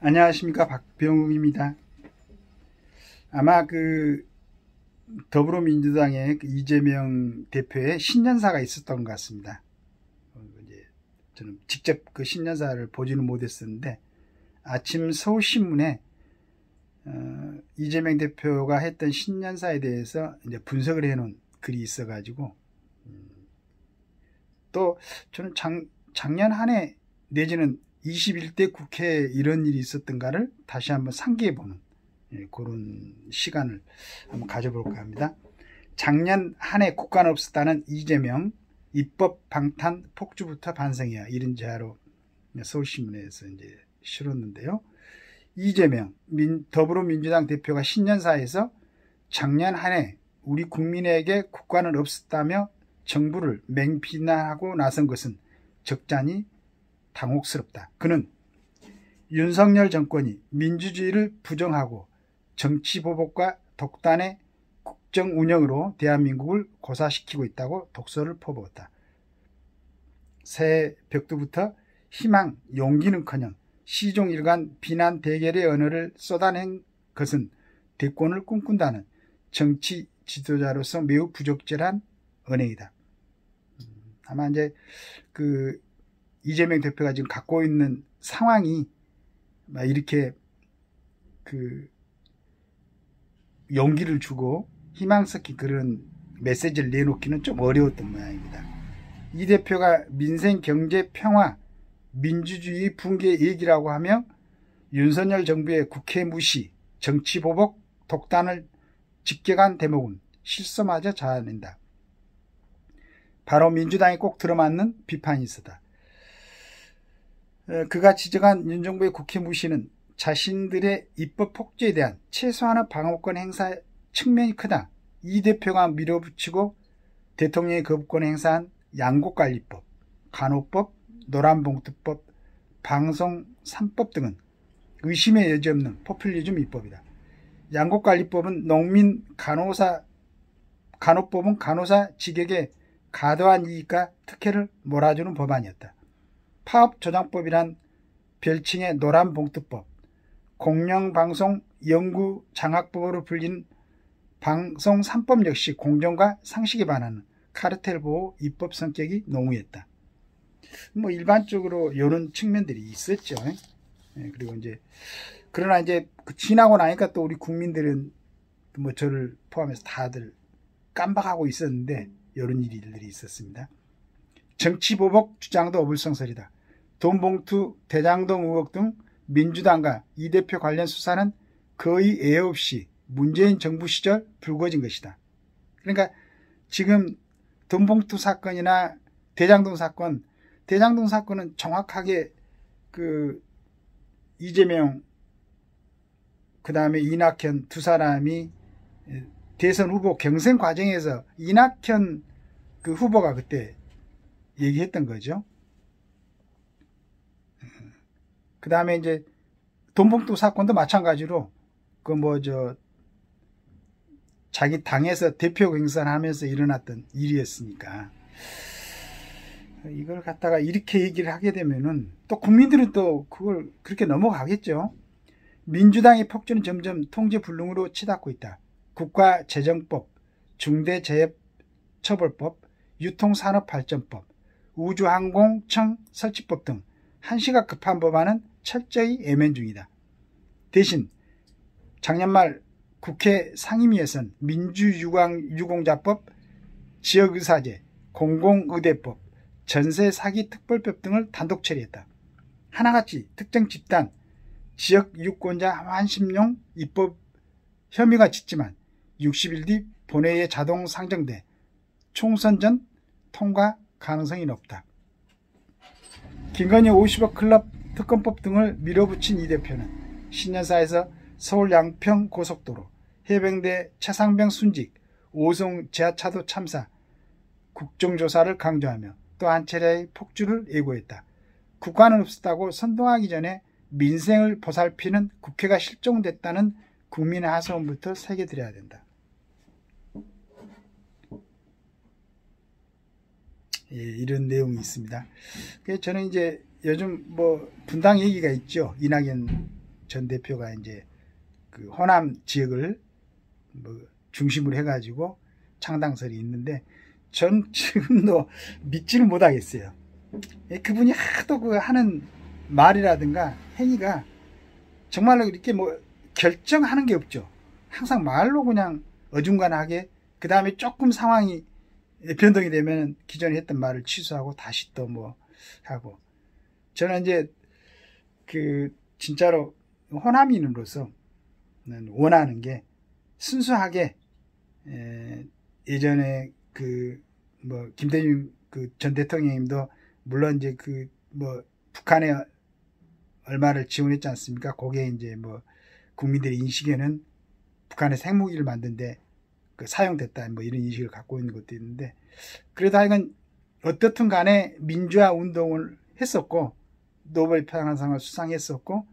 안녕하십니까, 박병웅입니다. 아마 더불어민주당의 이재명 대표의 신년사가 있었던 것 같습니다. 이제 저는 직접 그 신년사를 보지는 못했었는데, 아침 서울신문에 이재명 대표가 했던 신년사에 대해서 이제 분석을 해놓은 글이 있어가지고, 또 저는 작년 한 해 내지는 21대 국회에 이런 일이 있었던가를 다시 한번 상기해보는 그런 시간을 한번 가져볼까 합니다. 작년 한 해 국가는 없었다는 이재명 입법 방탄 폭주부터 반성해야, 이런 제하로 서울신문에서 이제 실었는데요. 이재명 더불어민주당 대표가 신년사에서 작년 한 해 우리 국민에게 국가는 없었다며 정부를 맹비난하고 나선 것은 적잖이 당혹스럽다. 그는 윤석열 정권이 민주주의를 부정하고 정치보복과 독단의 국정 운영으로 대한민국을 고사시키고 있다고 독서를 퍼부었다. 새해 벽두부터 희망, 용기는커녕 시종일관 비난 대결의 언어를 쏟아낸 것은 대권을 꿈꾼다는 정치 지도자로서 매우 부적절한 언행이다. 아마 이제 이재명 대표가 지금 갖고 있는 상황이 이렇게 용기를 주고 희망 섞인 그런 메시지를 내놓기는 좀 어려웠던 모양입니다. 이 대표가 민생, 경제, 평화, 민주주의 붕괴 얘기라고 하며 윤석열 정부의 국회 무시, 정치 보복, 독단을 직격한 대목은 실소마저 자아낸다. 바로 민주당이 꼭 들어맞는 비판이 있었다. 그가 지적한 윤 정부의 국회 무시는 자신들의 입법 폭주에 대한 최소한의 방어권 행사 측면이 크다. 이 대표가 밀어붙이고 대통령이 거부권 행사한 양곡관리법, 간호법, 노란봉투법, 방송 3법 등은 의심의 여지 없는 포퓰리즘 입법이다. 양곡관리법은 농민, 간호법은 간호사 직역에 과도한 이익과 특혜를 몰아주는 법안이었다. 파업조장법이란 별칭의 노란봉투법, 공영방송 연구장악법으로 불린 방송 3법 역시 공정과 상식에 반하는 카르텔 보호 입법 성격이 농후했다. 일반적으로 이런 측면들이 있었죠. 그리고 그러나 지나고 나니까 또 우리 국민들은 저를 포함해서 다들 깜박하고 있었는데 이런 일들이 있었습니다. 정치보복 주장도 어불성설이다. 돈봉투, 대장동 의혹 등 민주당과 이 대표 관련 수사는 거의 애 없이 문재인 정부 시절 불거진 것이다. 그러니까 지금 돈봉투 사건이나 대장동 사건은 정확하게 이재명 그 다음에 이낙연 두 사람이 대선 후보 경선 과정에서 이낙연 후보가 그때 얘기했던 거죠. 그 다음에 돈봉투 사건도 마찬가지로 자기 당에서 대표 경선하면서 일어났던 일이었으니까 이걸 갖다가 이렇게 얘기를 하게 되면은 또 국민들은 또 그걸 그렇게 넘어가겠죠. 민주당의 폭주는 점점 통제불능으로 치닫고 있다. 국가재정법, 중대재해처벌법, 유통산업발전법, 우주항공청 설치법 등 한시가 급한 법안은 철저히 애면 중이다. 대신 작년 말 국회 상임위에선 민주유공자법, 지역의사제, 공공의대법, 전세사기특별법 등을 단독 처리했다. 하나같이 특정 집단, 지역 유권자 환심용 입법 혐의가 짙지만 60일 뒤 본회의에 자동 상정돼 총선 전 통과 가능성이 높다. 김건희 50억 클럽 특검법 등을 밀어붙인 이 대표는 신년사에서 서울 양평 고속도로, 해병대 최상병 순직, 오송 지하차도 참사, 국정조사를 강조하며 또 한 차례의 폭주를 예고했다. 국가는 없었다고 선동하기 전에 민생을 보살피는 국회가 실종됐다는 국민의 하소연부터 새겨드려야 된다. 이런 내용이 있습니다. 저는 요즘 분당 얘기가 있죠. 이낙연 전 대표가 이제 그 호남 지역을 뭐 중심으로 해가지고 창당설이 있는데 전 지금도 믿지를 못하겠어요. 그분이 하도 그 하는 말이라든가 행위가 정말로 이렇게 뭐 결정하는 게 없죠. 항상 말로 그냥 어중간하게 그 다음에 조금 상황이 변동이 되면 기존에 했던 말을 취소하고 다시 또 뭐 하고 저는 이제 그 진짜로 호남인으로서 원하는 게 순수하게 예전에 그 뭐 김대중 그 전 대통령님도 물론 이제 그 뭐 북한에 얼마를 지원했지 않습니까? 거기에 이제 뭐 국민들의 인식에는 북한에서 핵무기를 만든데 그 사용됐다 뭐 이런 인식을 갖고 있는 것도 있는데 그래도 하여간 어떻든 간에 민주화 운동을 했었고 노벨 평화상을 수상했었고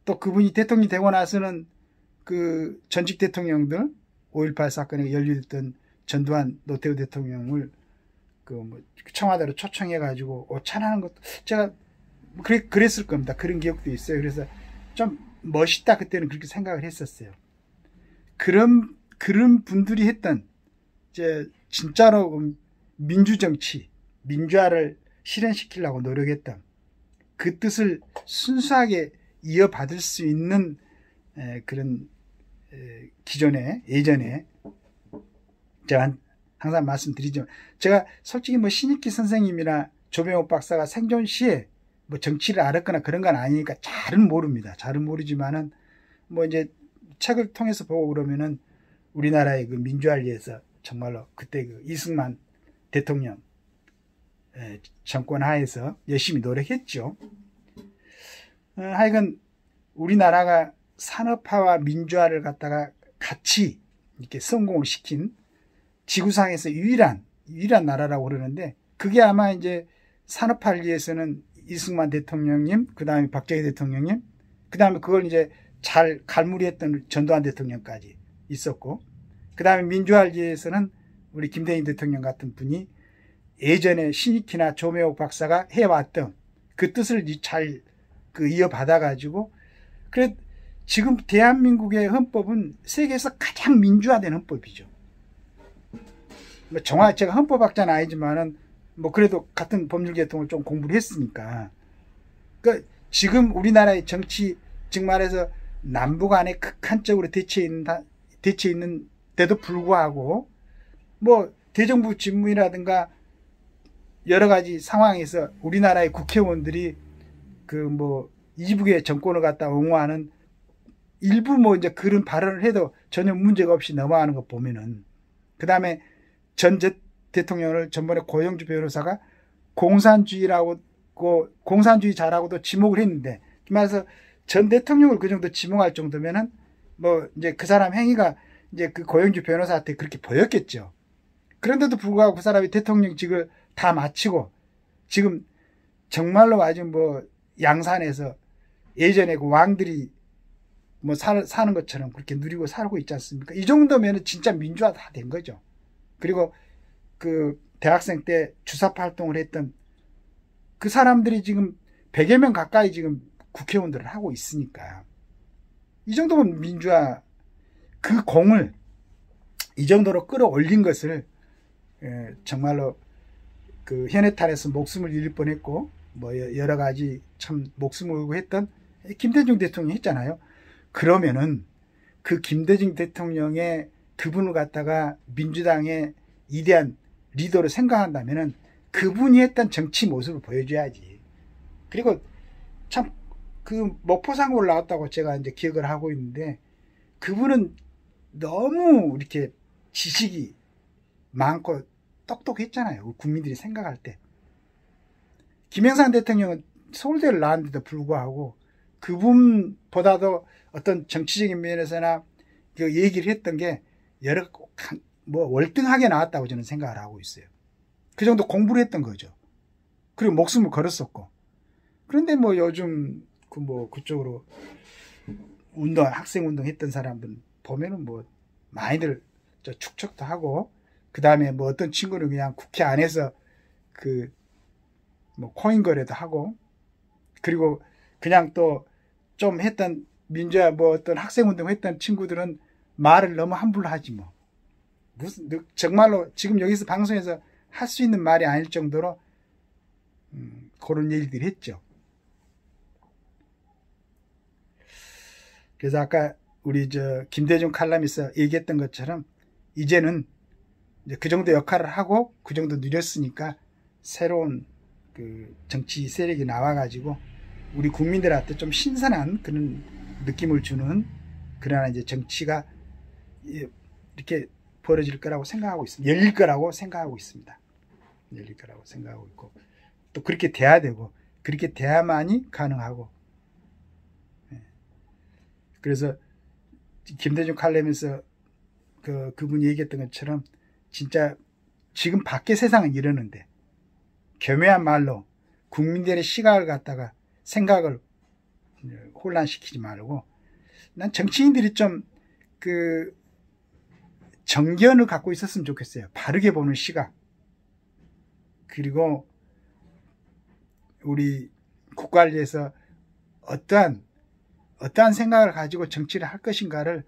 또 그분이 대통령이 되고 나서는 그 전직 대통령들 5.18 사건에 연루됐던 전두환 노태우 대통령을 그 뭐 청와대로 초청해 가지고 오찬하는 것도 제가 그랬을 겁니다. 그런 기억도 있어요. 그래서 좀 멋있다 그때는 그렇게 생각을 했었어요. 그런 분들이 했던 이제 진짜로 민주정치, 민주화를 실현시키려고 노력했던 그 뜻을 순수하게 이어받을 수 있는 그런 기존에 예전에 제가 항상 말씀드리죠. 제가 솔직히 뭐 신익기 선생님이나 조병옥 박사가 생존 시에 뭐 정치를 알았거나 그런 건 아니니까 잘은 모릅니다. 잘은 모르지만은 뭐 이제 책을 통해서 보고 그러면은 우리나라의 그 민주화를 위해서 정말로 그때 그 이승만 대통령 정권 하에서 열심히 노력했죠. 하여간 우리나라가 산업화와 민주화를 갖다가 같이 이렇게 성공을 시킨 지구상에서 유일한 나라라고 그러는데 그게 아마 이제 산업화를 위해서는 이승만 대통령님, 그 다음에 박정희 대통령님, 그 다음에 그걸 이제 잘 갈무리했던 전두환 대통령까지 있었고, 그 다음에 민주화를 위해서는 우리 김대중 대통령 같은 분이 예전에 신익희나 조명옥 박사가 해왔던 그 뜻을 잘 이어받아가지고, 그래 지금 대한민국의 헌법은 세계에서 가장 민주화된 헌법이죠. 뭐 정확히 제가 헌법학자는 아니지만은 뭐 그래도 같은 법률 계통을 좀 공부를 했으니까. 그러니까 지금 우리나라의 정치 즉 말해서 남북 간에 극한적으로 대치해 있는데도 불구하고 뭐 대정부 집무이라든가 여러 가지 상황에서 우리나라의 국회의원들이 그 뭐 이북의 정권을 갖다 옹호하는 일부 뭐 이제 그런 발언을 해도 전혀 문제가 없이 넘어가는 거 보면은 그 다음에 전 대통령을 전번에 고영주 변호사가 공산주의자라고도 지목을 했는데, 말해서 전 대통령을 그 정도 지목할 정도면은 뭐 이제 그 사람 행위가 이제 그 고영주 변호사한테 그렇게 보였겠죠. 그런데도 불구하고 그 사람이 대통령직을 다 마치고 지금 정말로 아주 뭐 양산에서 예전에 그 왕들이 뭐 사는 것처럼 그렇게 누리고 살고 있지 않습니까? 이 정도면은 진짜 민주화 다 된 거죠. 그리고 그 대학생 때 주사파 활동을 했던 그 사람들이 지금 100여 명 가까이 지금 국회의원들을 하고 있으니까 이 정도면 민주화 그 공을 이 정도로 끌어올린 것을 정말로 그 현해탄에서 목숨을 잃을 뻔했고 뭐 여러 가지 참 목숨을 걸고 했던 김대중 대통령이 했잖아요. 그러면은 그 김대중 대통령의 그분을 갖다가 민주당의 위대한 리더로 생각한다면은 그분이 했던 정치 모습을 보여줘야지. 그리고 참 그 목포상 올라왔다고 제가 이제 기억을 하고 있는데 그분은 너무 이렇게 지식이 많고 똑똑했잖아요. 국민들이 생각할 때. 김영삼 대통령은 서울대를 나왔는데도 불구하고 그분보다도 어떤 정치적인 면에서나 그 얘기를 했던 게 여러 뭐 월등하게 나왔다고 저는 생각을 하고 있어요. 그 정도 공부를 했던 거죠. 그리고 목숨을 걸었었고. 그런데 뭐 요즘 그 뭐 그쪽으로 학생 운동 했던 사람들 보면은 뭐 많이들 저 축척도 하고 그 다음에 뭐 어떤 친구는 그냥 국회 안에서 그 뭐 코인 거래도 하고 그리고 그냥 또 좀 했던 민주화 뭐 어떤 학생운동 했던 친구들은 말을 너무 함부로 하지 뭐. 무슨 정말로 지금 여기서 방송에서 할 수 있는 말이 아닐 정도로 그런 얘기들이 했죠. 그래서 아까 우리 김대중 칼럼에서 얘기했던 것처럼 이제는 이제 그 정도 역할을 하고 그 정도 누렸으니까 새로운 그 정치 세력이 나와가지고 우리 국민들한테 좀 신선한 그런 느낌을 주는 그러나 이제 정치가 이렇게 벌어질 거라고 생각하고 있습니다. 열릴 거라고 생각하고 있습니다. 열릴 거라고 생각하고 있고 또 그렇게 돼야 되고 그렇게 돼야만이 가능하고 그래서 김대중 칼럼에서 그분이 얘기했던 것처럼 진짜 지금 밖에 세상은 이러는데 교묘한 말로 국민들의 시각을 갖다가 생각을 혼란시키지 말고 난 정치인들이 좀 정견을 갖고 있었으면 좋겠어요. 바르게 보는 시각. 그리고 우리 국가를 위해서 어떠한 생각을 가지고 정치를 할 것인가를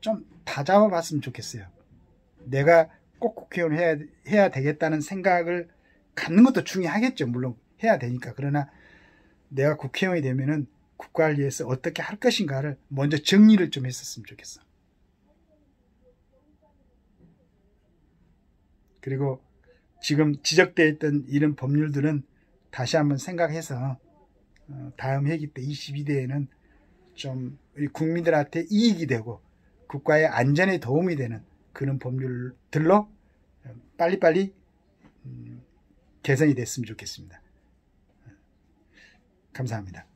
좀 다잡아 봤으면 좋겠어요. 내가 꼭 국회의원 해야 되겠다는 생각을 갖는 것도 중요하겠죠. 물론 해야 되니까. 그러나 내가 국회의원이 되면은 국가를 위해서 어떻게 할 것인가를 먼저 정리를 좀 했었으면 좋겠어. 그리고 지금 지적되어 있던 이런 법률들은 다시 한번 생각해서 다음 회기 때 22대에는 좀 우리 국민들한테 이익이 되고 국가의 안전에 도움이 되는 그런 법률들로 빨리빨리 개선이 됐으면 좋겠습니다. 감사합니다.